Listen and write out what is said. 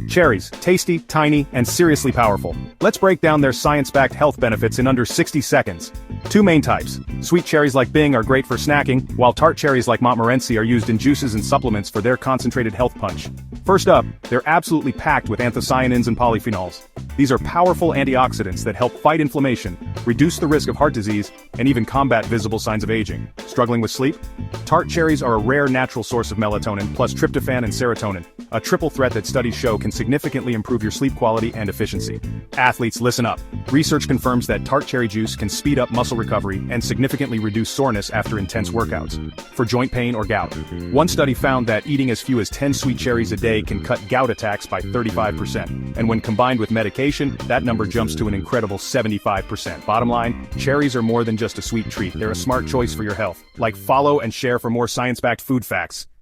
Cherries, tasty, tiny, and seriously powerful. Let's break down their science-backed health benefits in under 60 seconds. Two main types. Sweet cherries like Bing are great for snacking, while tart cherries like Montmorency are used in juices and supplements for their concentrated health punch. First up, they're absolutely packed with anthocyanins and polyphenols. These are powerful antioxidants that help fight inflammation, reduce the risk of heart disease, and even combat visible signs of aging. Struggling with sleep? Tart cherries are a rare natural source of melatonin plus tryptophan and serotonin, a triple threat that studies show can significantly improve your sleep quality and efficiency. Athletes, listen up. Research confirms that tart cherry juice can speed up muscle recovery and significantly reduce soreness after intense workouts. For joint pain or gout, one study found that eating as few as 10 sweet cherries a day can cut gout attacks by 35%, and when combined with medication, that number jumps to an incredible 75%. Bottom line, cherries are more than just a sweet treat, they're a smart choice for your health. Like, follow and share for more science-backed food facts.